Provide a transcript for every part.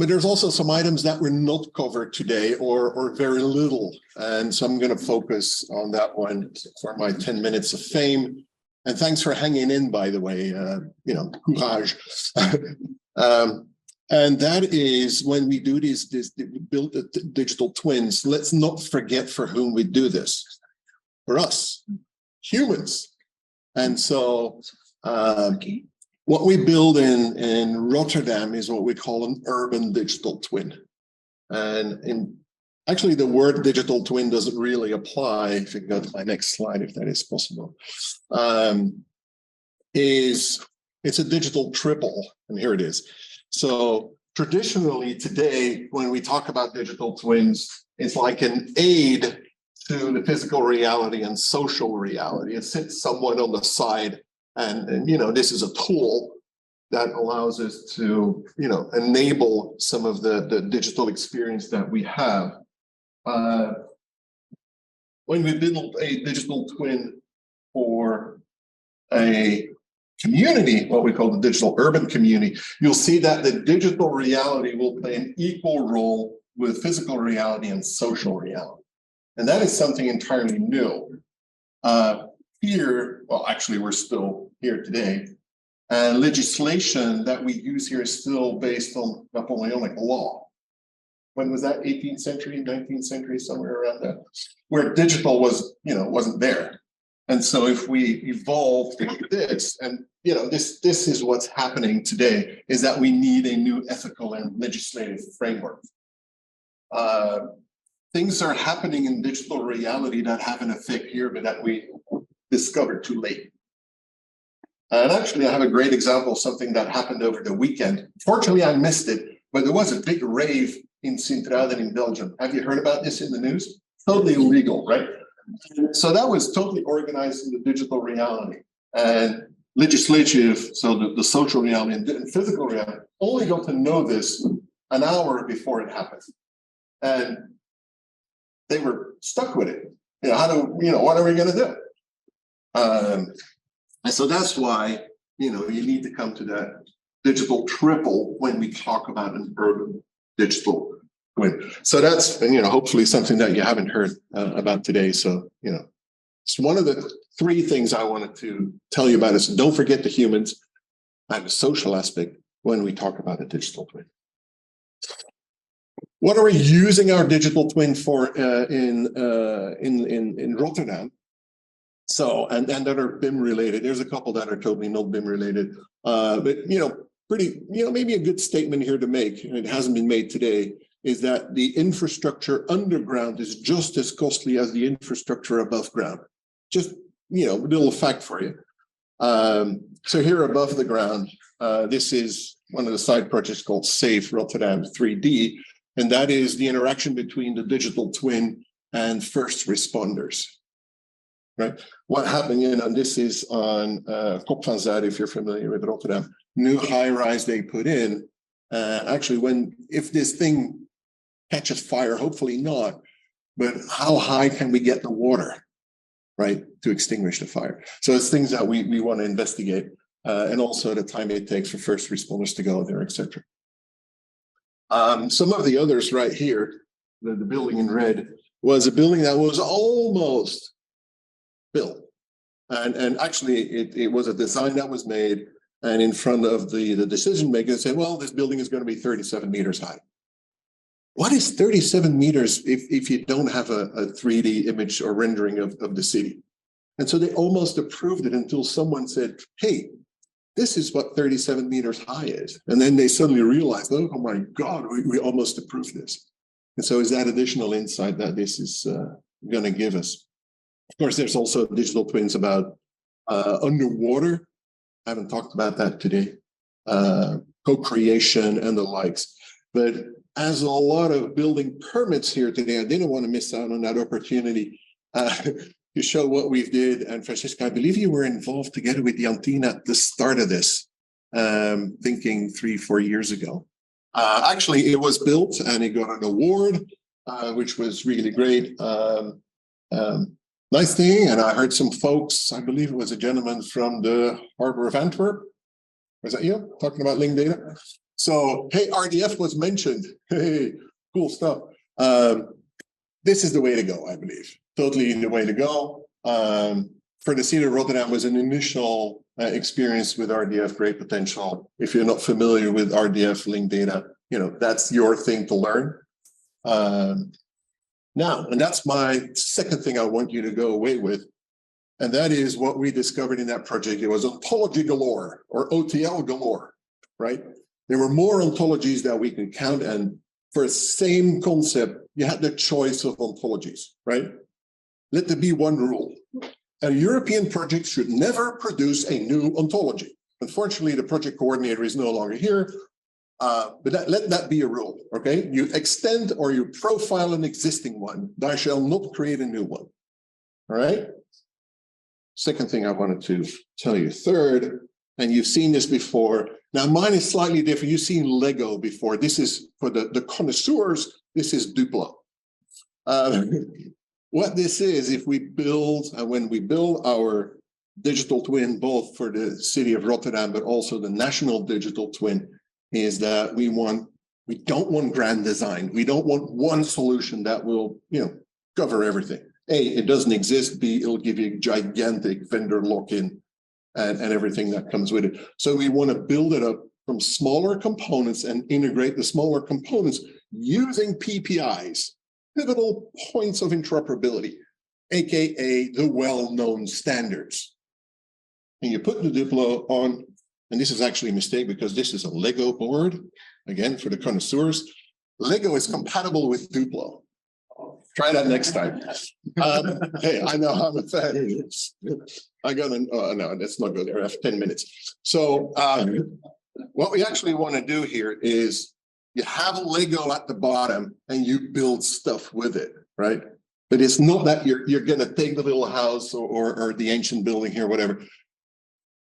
But there's also some items that were not covered today or very little. And so I'm going to focus on that one for my 10 minutes of fame. And thanks for hanging in, by the way, courage. And that is when we do this build the digital twins, let's not forget for whom we do this. For us, humans. And so what we build in Rotterdam is what we call an urban digital twin. And actually, the word digital twin doesn't really apply. If you go to my next slide, if that is possible, it's a digital triple, and here it is. So traditionally today, when we talk about digital twins, it's like an aid to the physical reality and social reality. It sits someone on the side, and this is a tool that allows us to enable some of the digital experience that we have. When we build a digital twin for a community, what we call the digital urban community, you'll see that the digital reality will play an equal role with physical reality and social reality. And that is something entirely new. Here, well, actually, we're still here today. And legislation that we use here is still based on Napoleonic law. When was that? 18th century, 19th century, somewhere around that, where digital was, wasn't there. And so if we evolved like this, and this is what's happening today, is that we need a new ethical and legislative framework. Things are happening in digital reality that have an effect here, but that we discovered too late. And actually, I have a great example of something that happened over the weekend. Fortunately, I missed it, but there was a big rave in Sint-Truiden in Belgium. Have you heard about this in the news? Totally illegal, right? So that was totally organized in the digital reality. And legislative, so the social reality and physical reality, only got to know this an hour before it happened. And they were stuck with it. What are we going to do? And so that's why, you need to come to that digital triple when we talk about an urban digital twin. So that's, hopefully something that you haven't heard about today. So, it's one of the three things I wanted to tell you about is don't forget the humans and the social aspect when we talk about a digital twin. What are we using our digital twin for in Rotterdam? So, and that are BIM related. There's a couple that are totally not BIM related. But, pretty, maybe a good statement here to make, and it hasn't been made today, is that the infrastructure underground is just as costly as the infrastructure above ground. Just, a little fact for you. So here above the ground, this is one of the side projects called SAFE Rotterdam 3D. And that is the interaction between the digital twin and first responders, right? What happened, and this is on Kop van Zuid, if you're familiar with Rotterdam, new high rise they put in. Actually, if this thing catches fire, hopefully not, but how high can we get the water, right, to extinguish the fire? So it's things that we want to investigate, and also the time it takes for first responders to go there, etc. Some of the others right here, the building in red, was a building that was almost built. And actually, it was a design that was made, and in front of the decision maker said, well, this building is going to be 37 meters high. What is 37 meters if you don't have a 3D image or rendering of the city? And so they almost approved it until someone said, hey, this is what 37 meters high is. And then they suddenly realized, oh my God, we almost approved this. And so is that additional insight that this is going to give us? Of course, there's also digital twins about underwater. I haven't talked about that today. Co-creation and the likes. But as a lot of building permits here today, I didn't want to miss out on that opportunity to show what we did. And Francisca, I believe you were involved together with Jantina at the start of this, thinking 3-4 years ago. Actually, it was built and it got an award, which was really great. Nice thing. And I heard some folks, I believe it was a gentleman from the Harbor of Antwerp. Was that you talking about link data? So, hey, RDF was mentioned. Hey, cool stuff. This is the way to go, I believe. Totally the way to go. For the city of Rotterdam was an initial experience with RDF, great potential. If you're not familiar with RDF linked data, that's your thing to learn. Now, and that's my second thing I want you to go away with. And that is what we discovered in that project. It was ontology galore, or OTL galore, right? There were more ontologies that we could count, and for the same concept, you had the choice of ontologies, right? Let there be one rule. A European project should never produce a new ontology. Unfortunately, the project coordinator is no longer here, but let that be a rule, okay? You extend or you profile an existing one. Thou shalt not create a new one, all right? Second thing I wanted to tell you. Third, and you've seen this before. Now, mine is slightly different. You've seen Lego before. This is, for the connoisseurs, this is Duplo. What this is, if we build, and when we build our digital twin, both for the city of Rotterdam, but also the national digital twin, is that we don't want grand design. We don't want one solution that will, cover everything. A, it doesn't exist. B, it'll give you gigantic vendor lock-in and everything that comes with it. So we want to build it up from smaller components and integrate the smaller components using PPIs, pivotal points of interoperability, AKA the well-known standards. And you put the Duplo on, and this is actually a mistake because this is a Lego board. Again, for the connoisseurs, Lego is compatible with Duplo. Try that next time. Hey, I know I'm a fan. I got no, let's not go there. I have 10 minutes. So what we actually want to do here is you have a Lego at the bottom and you build stuff with it, right? But it's not that you're going to take the little house or the ancient building here, whatever.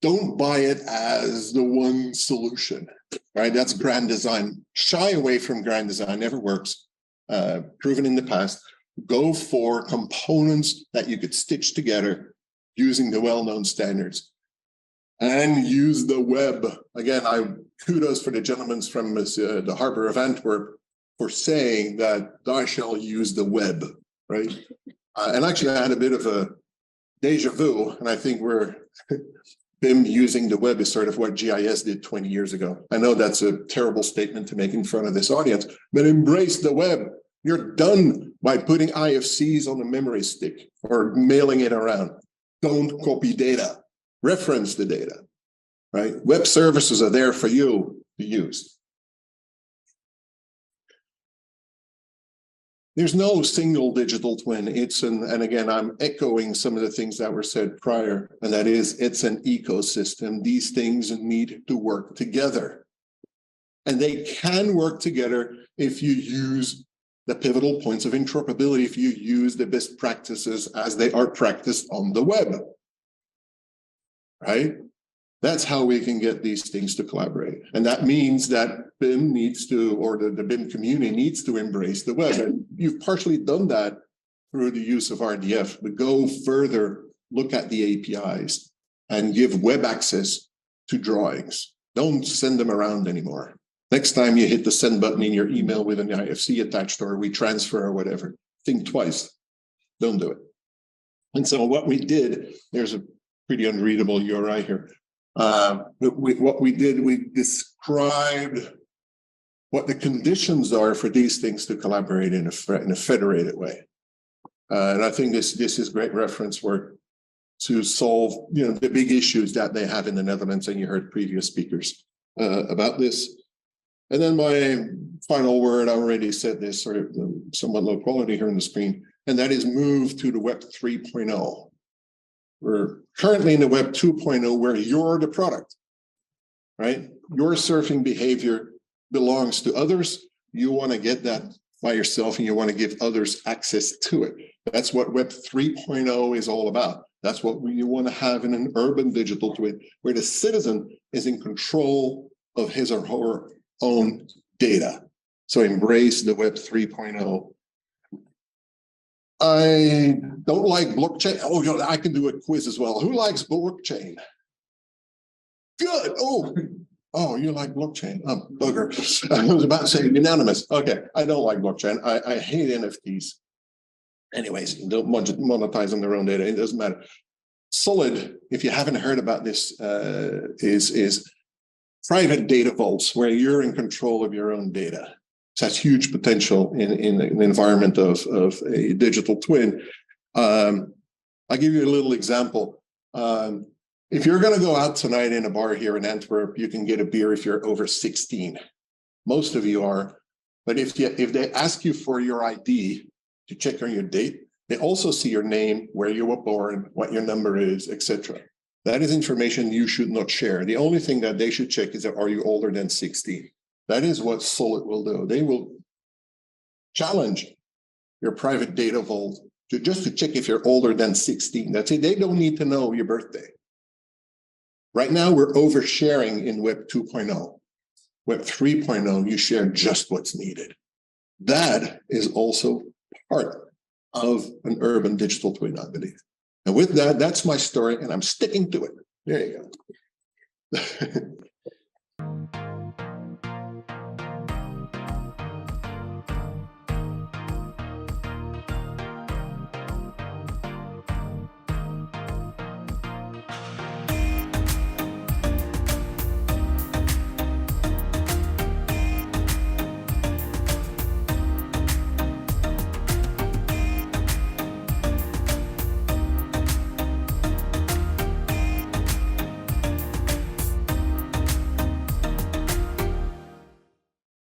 Don't buy it as the one solution, right? That's grand design. Shy away from grand design, never works. Proven in the past. Go for components that you could stitch together using the well-known standards, and use the web. Again, I kudos for the gentlemen from the Harbor of Antwerp for saying that I shall use the web, right? And actually, I had a bit of a deja vu, and I think BIM using the web is sort of what GIS did 20 years ago. I know that's a terrible statement to make in front of this audience, but embrace the web. You're done by putting IFCs on a memory stick or mailing it around. Don't copy data. Reference the data, right? Web services are there for you to use. There's no single digital twin. And again, I'm echoing some of the things that were said prior, and that is, it's an ecosystem. These things need to work together. And they can work together if you use the pivotal points of interoperability, if you use the best practices as they are practiced on the web, right? That's how we can get these things to collaborate. And that means that BIM needs to, or the BIM community needs to embrace the web. And you've partially done that through the use of RDF, but go further, look at the APIs and give web access to drawings. Don't send them around anymore. Next time you hit the send button in your email with an IFC attached or WeTransfer or whatever, think twice. Don't do it. And so what we did, there's a pretty unreadable URI here. What we did, we described what the conditions are for these things to collaborate in a federated way. And I think this is great reference work to solve the big issues that they have in the Netherlands, and you heard previous speakers about this. And then my final word, I already said this, sort of somewhat low quality here on the screen, and that is move to the Web 3.0. We're currently in the Web 2.0 where you're the product, right? Your surfing behavior belongs to others. You want to get that by yourself and you want to give others access to it. That's what Web 3.0 is all about. That's what you want to have in an urban digital twin, where the citizen is in control of his or her own data. So embrace the Web 3.0. I don't like blockchain. Oh, I can do a quiz as well. Who likes blockchain? Good. Oh, Oh, you like blockchain? Oh, bugger. I was about to say unanimous. Okay, I don't like blockchain. I hate NFTs. Anyways, don't monetize on their own data. It doesn't matter. Solid, if you haven't heard about this, is private data vaults where you're in control of your own data. So that's huge potential in an environment of a digital twin. I'll give you a little example. If you're going to go out tonight in a bar here in Antwerp, you can get a beer if you're over 16. Most of you are. But if they ask you for your ID to check on your date, they also see your name, where you were born, what your number is, etc. That is information you should not share. The only thing that they should check is that are you older than 16? That is what Solid will do. They will challenge your private data vault just to check if you're older than 16. That's it. They don't need to know your birthday. Right now, we're oversharing in Web 2.0. Web 3.0, you share just what's needed. That is also part of an urban digital twin, I believe. And with that, that's my story, and I'm sticking to it. There you go.